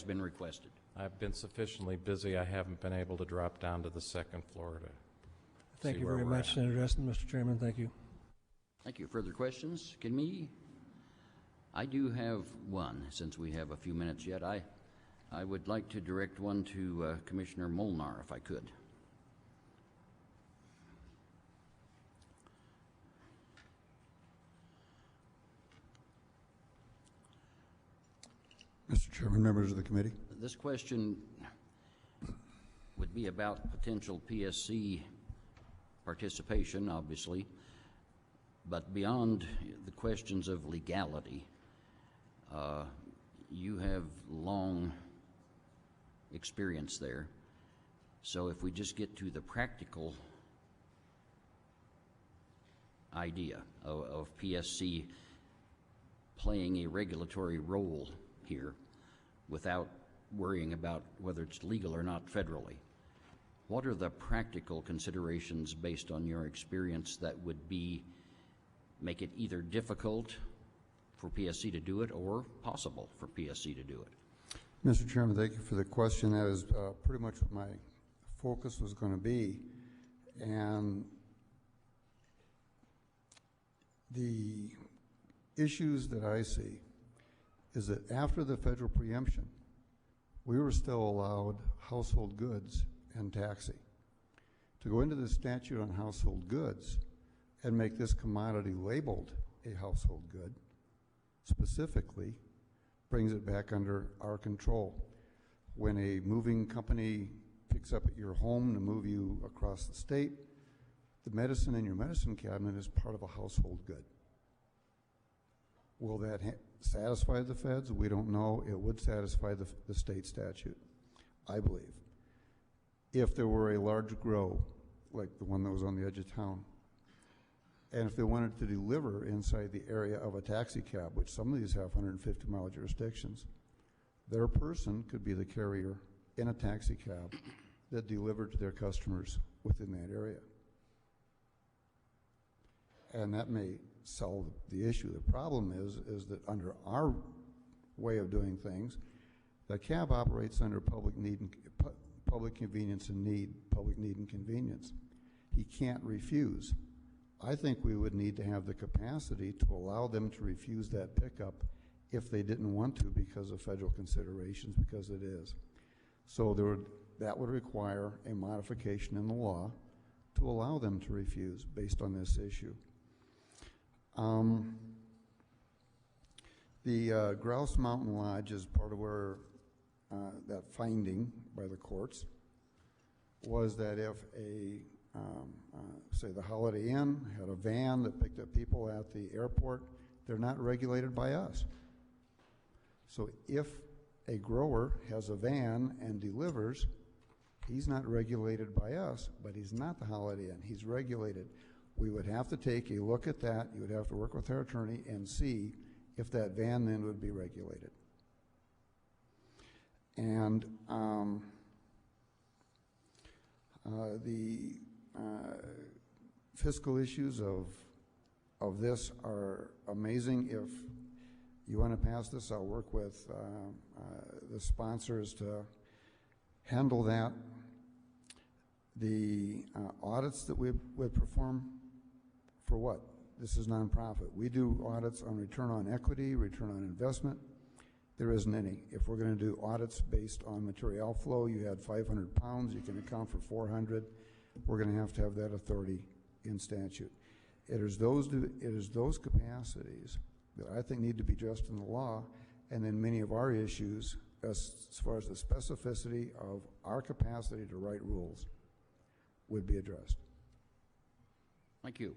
been requested. I've been sufficiently busy. I haven't been able to drop down to the second floor to Thank see you where very we're much, at. Senator Esten. Mr. Chairman, thank you. Thank you. Further questions? I do have one, since we have a few minutes yet. I would like to direct one to Commissioner Molnar, if I could. Mr. Chairman, members of the committee. This question would be about potential PSC participation, obviously, but beyond the questions of legality, you have long experience there. So if we just get to the practical idea of PSC playing a regulatory role here without worrying about whether it's legal or not federally, what are the practical considerations based on your experience that would make it either difficult for PSC to do it or possible for PSC to do it? Mr. Chairman, thank you for the question. That is pretty much what my focus was going to be. And the issues that I see is that after the federal preemption, we were still allowed household goods and taxi. To go into the statute on household goods and make this commodity labeled a household good specifically brings it back under our control. When a moving company picks up at your home to move you across the state, the medicine in your medicine cabinet is part of a household good. Will that satisfy the feds? We don't know. It would satisfy the state statute, I believe. If there were a large grow, like the one that was on the edge of town, and if they wanted to deliver inside the area of a taxi cab, which some of these have 150-mile jurisdictions, their person could be the carrier in a taxi cab that delivered to their customers within that area. And that may solve the issue. The problem is that under our way of doing things, the cab operates under public convenience and need, public need and convenience. He can't refuse. I think we would need to have the capacity to allow them to refuse that pickup if they didn't want to because of federal considerations, because it is. So that would require a modification in the law to allow them to refuse based on this issue. The Grouse Mountain Lodge is part of where that finding by the courts was that if say the Holiday Inn had a van that picked up people at the airport, they're not regulated by us. So if a grower has a van and delivers, he's not regulated by us, but he's not the Holiday Inn. He's regulated. We would have to take a look at that. You would have to work with our attorney and see if that van then would be regulated. And the fiscal issues of this are amazing. If you want to pass this, I'll work with the sponsors to handle that. The audits that we would perform, for what? This is nonprofit. We do audits on return on equity, return on investment. There isn't any. If we're going to do audits based on material flow, you had 500 pounds, you can account for 400. We're going to have that authority in statute. It is those capacities that I think need to be addressed in the law, and then many of our issues as far as the specificity of our capacity to write rules would be addressed. Thank you.